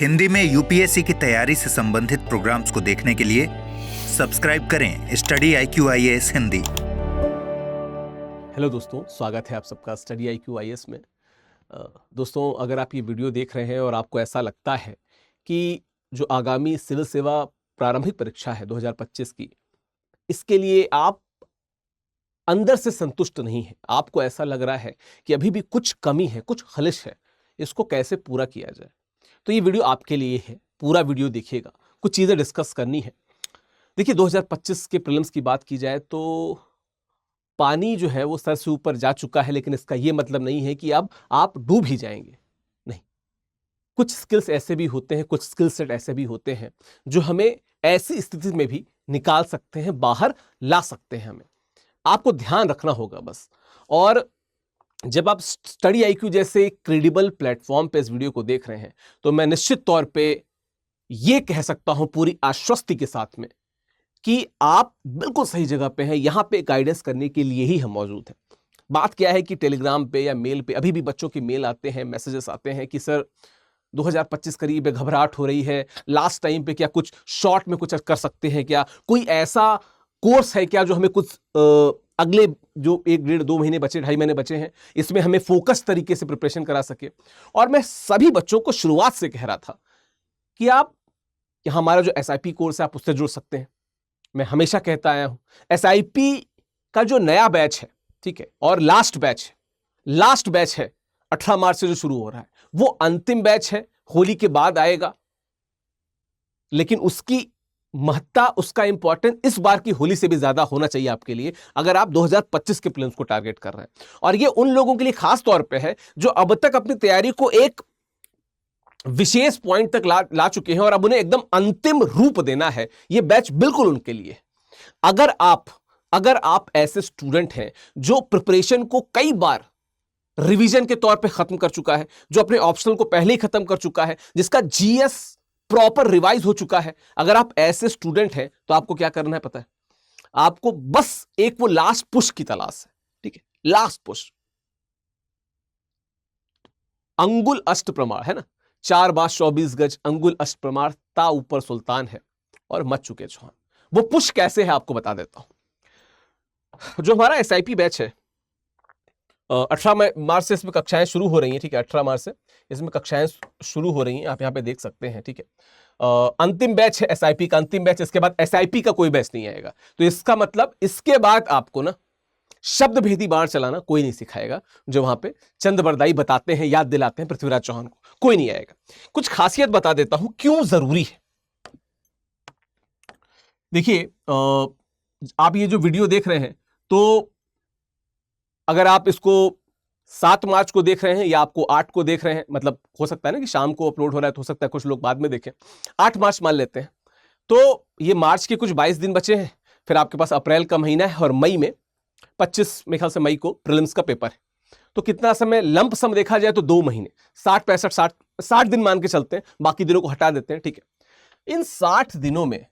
हिंदी में यूपीएससी की तैयारी से संबंधित प्रोग्राम्स को देखने के लिए सब्सक्राइब करें study IQ IAS Hindi. Hello दोस्तों, स्वागत है आप सबका स्टडी IQ IAS में। दोस्तों, अगर आप ये वीडियो देख रहे हैं और आपको ऐसा लगता है कि जो आगामी सिविल सेवा प्रारंभिक परीक्षा है 2025 की, इसके लिए आप अंदर से संतुष्ट नहीं है, आपको ऐसा लग रहा है कि अभी भी कुछ कमी है, कुछ खलिश है, इसको कैसे पूरा किया जाए, तो ये वीडियो आपके लिए है। पूरा वीडियो देखिएगा, कुछ चीज़ें डिस्कस करनी है। देखिए, 2025 के प्रीलिम्स की बात की जाए तो पानी जो है वो सर से ऊपर जा चुका है, लेकिन इसका ये मतलब नहीं है कि अब आप डूब ही जाएंगे। नहीं, कुछ स्किल्स ऐसे भी होते हैं, कुछ स्किल सेट ऐसे भी होते हैं जो हमें ऐसी स्थिति में भी निकाल सकते हैं, बाहर ला सकते हैं। हमें आपको ध्यान रखना होगा बस। और जब आप स्टडी IQ जैसे क्रेडिबल प्लेटफॉर्म पे इस वीडियो को देख रहे हैं तो मैं निश्चित तौर पे ये कह सकता हूं पूरी आश्वस्ति के साथ में कि आप बिल्कुल सही जगह पे हैं। यहां पे गाइडेंस करने के लिए ही हम मौजूद हैं। बात क्या है कि टेलीग्राम पे या मेल पे अभी भी बच्चों की मेल आते हैं, मैसेजेस आते हैं कि सर 2025 करीब है, घबराहट हो रही है, लास्ट टाइम पे क्या कुछ शॉर्ट में कुछ कर सकते हैं क्या, कोई ऐसा कोर्स है क्या जो हमें कुछ अगले जो 1-1.5-2 महीने बचे, 2.5 महीने बचे हैं, इसमें हमें फोकस तरीके से प्रिपरेशन करा सके। और मैं सभी बच्चों को शुरुआत से कह रहा था कि आप हमारा जो SIP कोर्स है आप उससे जुड़ सकते हैं। मैं हमेशा कहता आया हूं, SIP का जो नया बैच है, ठीक है, और लास्ट बैच है 18 मार्च से जो शुरू हो रहा है, वो अंतिम बैच है, होली के बाद आएगा। लेकिन उसकी महत्ता, उसका इंपॉर्टेंस इस बार की होली से भी ज्यादा होना चाहिए आपके लिए, अगर आप 2025 के प्रीलिम्स को टारगेट कर रहे हैं। और ये उन लोगों के लिए खास तौर पे है जो अब तक अपनी तैयारी को एक विशेष पॉइंट तक ला चुके हैं और अब उन्हें एकदम अंतिम रूप देना है। ये बैच बिल्कुल उनके लिए। अगर आप ऐसे स्टूडेंट हैं जो प्रिपरेशन को कई बार रिवीजन के तौर पे खत्म कर चुका है, जो अपने ऑप्शनल को पहले ही खत्म कर चुका है, जिसका GS प्रॉपर रिवाइज हो चुका है, अगर आप ऐसे स्टूडेंट हैं तो आपको क्या करना है पता है? आपको बस एक वो लास्ट पुश की तलाश है, ठीक है, लास्ट पुश। अंगुल अष्ट प्रमाण है ना, 4 बास 24 गज, अंगुल अष्ट प्रमाण, ता ऊपर सुल्तान है और मच चुके चौहान। वो पुश कैसे है आपको बता देता हूं। जो हमारा SIP बैच है, 18 मार्च से इसमें कक्षाएं शुरू हो रही हैं, ठीक है, 18 मार्च से इसमें कक्षाएं शुरू हो रही हैं, आप यहां पे देख सकते हैं, ठीक है। अंतिम बैच है SIP का, अंतिम बैच, इसके बाद SIP का कोई बैच नहीं आएगा। तो इसका मतलब इसके बाद आपको ना शब्द भेदी बाण चलाना कोई नहीं सिखाएगा, जो वहां पे चंद बरदाई बताते हैं, याद दिलाते हैं पृथ्वीराज चौहान को, कोई नहीं आएगा। कुछ खासियत बता देता हूं क्यों जरूरी है। देखिए, आप ये जो वीडियो देख रहे हैं, तो अगर आप इसको 7 मार्च को देख रहे हैं या आपको 8 को देख रहे हैं, मतलब हो सकता है ना कि शाम को अपलोड हो रहा है, तो हो सकता है कुछ लोग बाद में देखें। 8 मार्च मान लेते हैं, तो ये मार्च के कुछ 22 दिन बचे हैं, फिर आपके पास अप्रैल का महीना है और मई में 25 मेरे ख्याल से मई को प्रीलिम्स का पेपर है। तो कितना समय, लंप सम देखा जाए तो 2 महीने, 60 दिन मान के चलते हैं, बाकी दिनों को हटा देते हैं, ठीक है। इन 60 दिनों में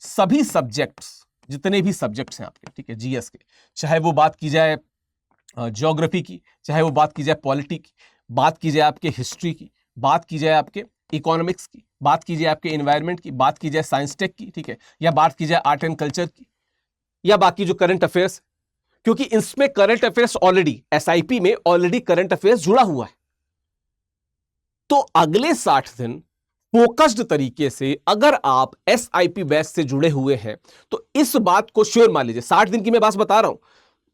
सभी सब्जेक्ट्स, जितने भी सब्जेक्ट्स हैं आपके, ठीक है, GS के, चाहे वो बात की जाए ज्योग्राफी की, चाहे वो बात की जाए पॉलिटी की, बात की जाए आपके हिस्ट्री की, बात की जाए आपके इकोनॉमिक्स की, बात की जाए आपके एनवायरनमेंट की, बात की जाए साइंस टेक की, ठीक है, या बात की जाए आर्ट एंड कल्चर की, या बाकी जो करंट अफेयर्स, क्योंकि इसमें करंट अफेयर्स ऑलरेडी SIP में ऑलरेडी करंट अफेयर्स जुड़ा हुआ है। तो अगले 60 दिन फोकस्ड तरीके से अगर आप SIP बैच से जुड़े हुए हैं तो इस बात को श्योर मान लीजिए, 60 दिन की मैं बात बता रहा हूं,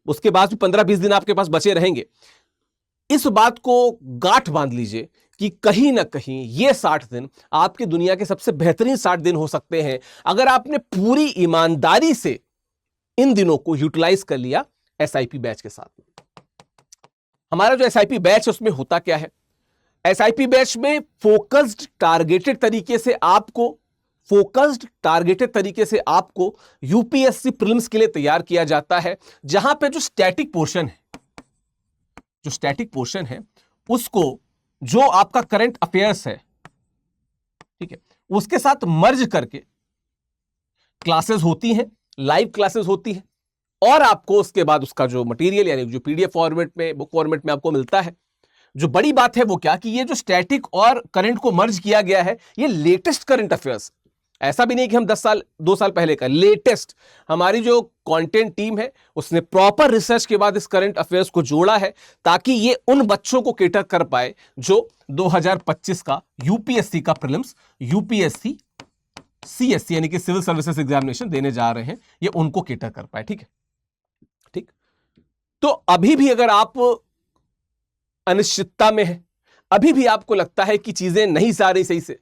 उसके बाद भी 15-20 दिन आपके पास बचे रहेंगे। इस बात को गांठ बांध लीजिए कि कहीं ना कहीं ये 60 दिन आपकी दुनिया के सबसे बेहतरीन 60 दिन हो सकते हैं अगर आपने पूरी ईमानदारी से इन दिनों को यूटिलाइज कर लिया SIP बैच के साथ में। हमारा जो SIP बैच है उसमें होता क्या है? SIP बैच में फोकस्ड टारगेटेड तरीके से आपको UPSC प्रीलिम्स के लिए तैयार किया जाता है, जहां पे जो स्टैटिक पोर्शन है उसको, जो आपका करंट अफेयर्स है, ठीक है, उसके साथ मर्ज करके क्लासेस होती हैं, लाइव क्लासेस होती हैं, और आपको उसके बाद उसका जो मटेरियल यानी जो PDF फॉर्मेट में, बुक फॉर्मेट में आपको मिलता है, जो बड़ी बात है वो क्या कि ये जो स्टैटिक और करंट को मर्ज किया गया है, ये लेटेस्ट करंट अफेयर्स, ऐसा भी नहीं कि हम 10 साल 2 साल पहले का, लेटेस्ट हमारी जो कंटेंट टीम है उसने प्रॉपर रिसर्च के बाद इस करंट अफेयर्स को जोड़ा है ताकि ये उन बच्चों को केटर कर पाए जो 2025 का यूपीएससी का प्रीलिम्स, यूपीएससी सीएससी यानी कि सिविल सर्विसेज एग्जामिनेशन देने जा रहे हैं, ये उनको केटर कर पाए। ठीक है, ठीक। तो अभी भी अगर आप अनिश्चितता में है, अभी भी आपको लगता है कि चीजें नहीं जा रही सही से,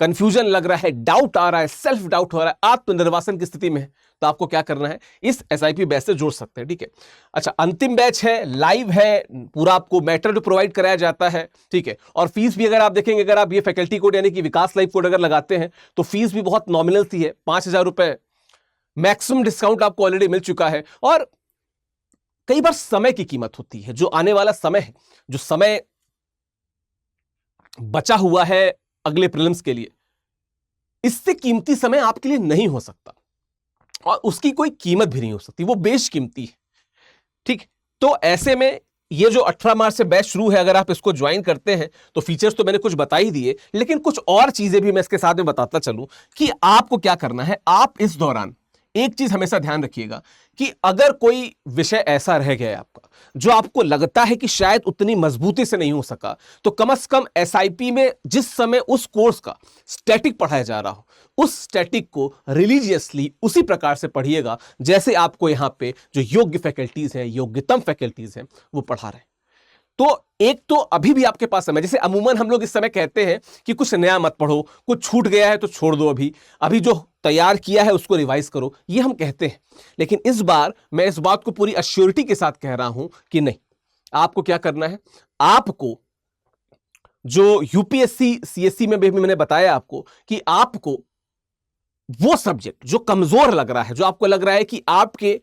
कंफ्यूजन लग रहा है, डाउट आ रहा है, सेल्फ डाउट हो रहा है, आत्मनिर्वासन की स्थिति में है, तो आपको क्या करना है, इस एसआईपी बैच से जुड़ सकते हैं। ठीक है, अच्छा, अंतिम बैच है, लाइव है, पूरा आपको मैटर प्रोवाइड कराया जाता है। ठीक है, और फीस भी अगर आप देखेंगे, अगर आप ये फैकल्टी कोड यानी कि विकास लाइव कोड अगर लगाते हैं तो फीस भी बहुत नॉमिनल सी है, 5,000 रुपए, मैक्सिमम डिस्काउंट आपको ऑलरेडी मिल चुका है। और कई बार समय की कीमत होती है, जो आने वाला समय है, जो समय बचा हुआ है अगले प्रीलिम्स के लिए, इससे कीमती समय आपके लिए नहीं हो सकता और उसकी कोई कीमत भी नहीं हो सकती, वो बेशकीमती है। ठीक, तो ऐसे में ये जो 18 मार्च से बैच शुरू है, अगर आप इसको ज्वाइन करते हैं तो फीचर्स तो मैंने कुछ बता ही दिए, लेकिन कुछ और चीजें भी मैं इसके साथ में बताता चलूं कि आपको क्या करना है। आप इस दौरान एक चीज हमेशा ध्यान रखिएगा कि अगर कोई विषय ऐसा रह गया है आपका जो आपको लगता है कि शायद उतनी मजबूती से नहीं हो सका, तो कम से कम एसआईपी में जिस समय उस कोर्स का स्टैटिक पढ़ाया जा रहा हो, उस स्टैटिक को रिलीजियसली उसी प्रकार से पढ़िएगा जैसे आपको यहां पे जो योग्य फैकल्टीज हैं, योग्यतम फैकल्टीज हैं, वो पढ़ा रहे हैं। तो एक तो अभी भी आपके पास समय, जैसे अमूमन हम लोग इस समय कहते हैं कि कुछ नया मत पढ़ो, कुछ छूट गया है तो छोड़ दो, अभी जो तैयार किया है उसको रिवाइज करो, ये हम कहते हैं। लेकिन इस बार मैं इस बात को पूरी अश्योरिटी के साथ कह रहा हूं कि नहीं, आपको क्या करना है, आपको जो यूपीएससी सीएससी में भी मैंने बताया आपको कि आपको वो सब्जेक्ट जो कमजोर लग रहा है, जो आपको लग रहा है कि आपके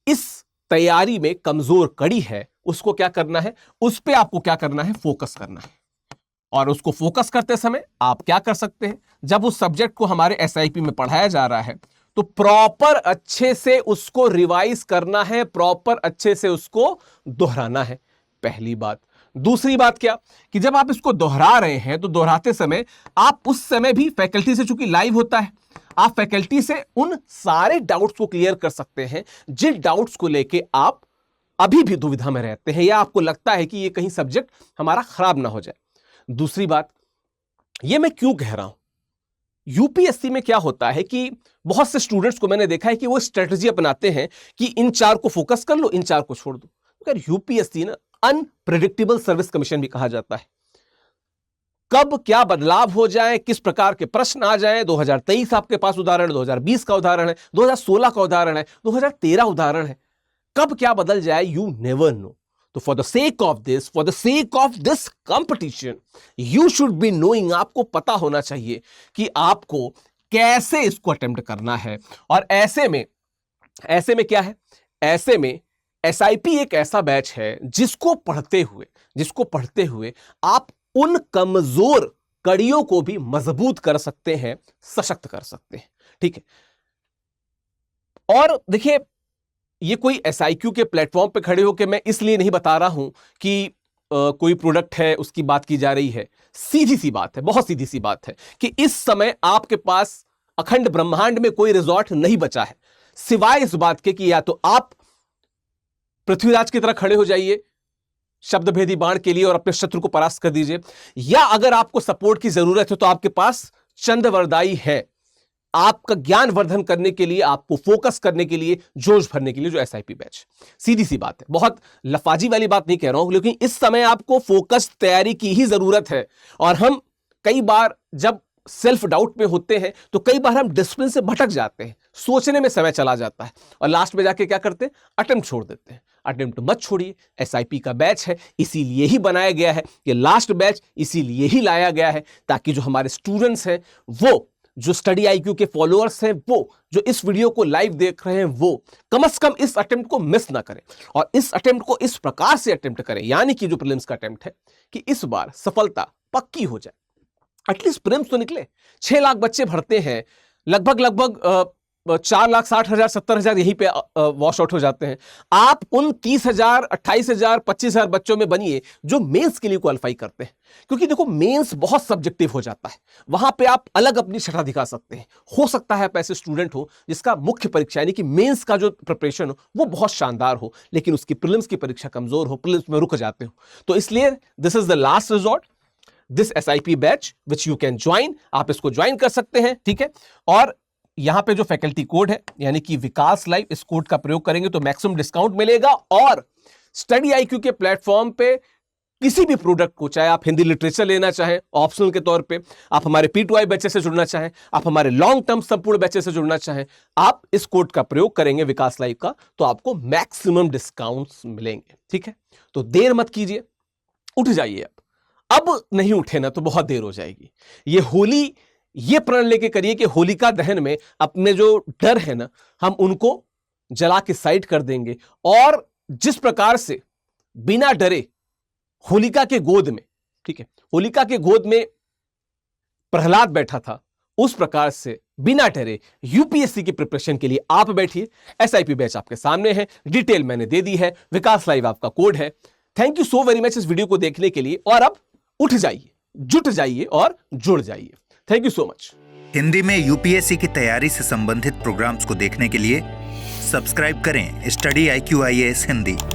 इस तैयारी में कमजोर कड़ी है, उसको क्या करना है, उस पे आपको क्या करना है, फोकस करना है। और उसको फोकस करते समय आप क्या कर सकते हैं, जब उस सब्जेक्ट को हमारे एसआईपी में पढ़ाया जा रहा है तो प्रॉपर अच्छे से उसको रिवाइज करना है, प्रॉपर अच्छे से उसको दोहराना है, पहली बात। दूसरी बात क्या कि जब आप इसको दोहरा रहे हैं तो दोहराते समय आप उस समय भी फैकल्टी से, चूंकि लाइव होता है, आप फैकल्टी से उन सारे डाउट्स को क्लियर कर सकते हैं जिन डाउट्स को लेके आप अभी भी दुविधा में रहते हैं या आपको लगता है कि ये कहीं सब्जेक्ट हमारा खराब ना हो जाए। दूसरी बात, ये मैं क्यों कह रहा हूं, यूपीएससी में क्या होता है कि बहुत से स्टूडेंट्स को मैंने देखा है कि वो स्ट्रेटजी अपनाते हैं कि इन 4 को फोकस कर लो, इन 4 को छोड़ दो। अगर यूपीएससी ना अनप्रेडिक्टेबल सर्विस कमीशन भी कहा जाता है, कब क्या बदलाव हो जाए, किस प्रकार के प्रश्न आ जाए। 2023 आपके पास उदाहरण है, 2020 का उदाहरण है, 2016 का उदाहरण है, 2013 उदाहरण है, कब क्या बदल जाए, यू नेवर नो। तो for the sake of this competition, you should be knowing, आपको पता होना चाहिए कि आपको कैसे इसको अटेम्प्ट करना है। और ऐसे में क्या है, ऐसे में एसआईपी एक ऐसा बैच है जिसको पढ़ते हुए आप उन कमजोर कड़ियों को भी मजबूत कर सकते हैं, सशक्त कर सकते हैं। ठीक है, और देखिए, ये कोई एसआईक्यू के प्लेटफॉर्म पे खड़े होकर मैं इसलिए नहीं बता रहा हूं कि कोई प्रोडक्ट है उसकी बात की जा रही है। सीधी सी बात है, बहुत सीधी सी बात है कि इस समय आपके पास अखंड ब्रह्मांड में कोई रिजॉर्ट नहीं बचा है सिवाय इस बात के कि या तो आप पृथ्वीराज की तरह खड़े हो जाइए शब्दभेदी बाण के लिए और अपने शत्रु को परास्त कर दीजिए, या अगर आपको सपोर्ट की जरूरत है तो आपके पास चंद्रवरदाई है, आपका ज्ञान वर्धन करने के लिए, आपको फोकस करने के लिए, जोश भरने के लिए, जो एसआईपी बैच। सीधी सी बात है, बहुत लफाजी वाली बात नहीं कह रहा हूं, लेकिन इस समय आपको फोकस तैयारी की ही जरूरत है। और हम कई बार जब सेल्फ डाउट में होते हैं तो कई बार हम डिसिप्लिन से भटक जाते हैं, सोचने में समय चला जाता है और लास्ट में जाके क्या करते हैं, अटेम्प्ट छोड़ देते हैं। अटेम्प्ट मत छोड़िए, एसआईपी का बैच है, इसीलिए ही बनाया गया है, ये लास्ट बैच इसीलिए ही लाया गया है ताकि जो हमारे स्टूडेंट्स हैं, वो जो स्टडी आईक्यू के फॉलोअर्स हैं, वो जो इस वीडियो को लाइव देख रहे हैं, वो कम से कम इस अटेम्प्ट को मिस ना करें और इस अटेम्प्ट को इस प्रकार से अटेम्प्ट करें, यानी कि जो प्रीलिम्स का अटेम्प्ट है, कि इस बार सफलता पक्की हो जाए। एटलीस्ट प्रीलिम्स तो निकले। 6 लाख बच्चे भरते हैं, लगभग 4,60,000 70,000 यहीं पे वॉश आउट हो जाते हैं। आप उन 30,000 28,000 25,000 बच्चों में बनिए जो मेंस के लिए क्वालिफाई करते हैं, क्योंकि देखो मेंस बहुत सब्जेक्टिव हो जाता है। वहां पे आप अलग अपनी छटा दिखा सकते हैं। हो सकता है आप ऐसे स्टूडेंट हो जिसका मुख्य परीक्षा यानी कि मेंस का जो प्रिपरेशन हो वो बहुत शानदार हो, लेकिन उसकी प्रीलिम्स की परीक्षा कमजोर हो, प्रीलिम्स में रुक जाते हो। तो इसलिए this is the last resort, this SIP batch which you can join. आप इसको ज्वाइन कर सकते हैं, ठीक है। और यहां पे जो फैकल्टी कोड है यानी कि विकास लाइव, इस कोड का प्रयोग करेंगे तो मैक्सिमम डिस्काउंट मिलेगा। और स्टडी IQ के प्लेटफॉर्म पे किसी भी प्रोडक्ट को, चाहे आप हिंदी लिटरेचर लेना चाहें ऑप्शनल के तौर पे, आप हमारे P2I बैचेस से जुड़ना चाहें, आप हमारे लॉन्ग टर्म संपूर्ण बैचेस से जुड़ना चाहें, आप इस कोड का प्रयोग करेंगे विकास लाइव का तो आपको मैक्सिमम डिस्काउंट्स मिलेंगे, ठीक है। तो देर मत कीजिए, उठ जाइए। अब नहीं उठे ना तो बहुत देर हो जाएगी। ये होली ये प्रण लेके करिए कि होलिका दहन में अपने जो डर है ना, हम उनको जला के साइड कर देंगे। और जिस प्रकार से बिना डरे होलिका के गोद में, ठीक है, होलिका के गोद में प्रहलाद बैठा था, उस प्रकार से बिना डरे UPSC की प्रिपरेशन के लिए आप बैठिए। SIP बैच आपके सामने है, डिटेल मैंने दे दी है, विकास लाइव आपका कोड है। Thank you so very much इस वीडियो को देखने के लिए। और अब उठ जाइए, जुट जाइए और जुड़ जाइए। Thank you so much. Hindi में UPSC की तैयारी से संबंधित प्रोग्राम्स को देखने के लिए सब्सक्राइब करें स्टडी IQ IAS हिंदी।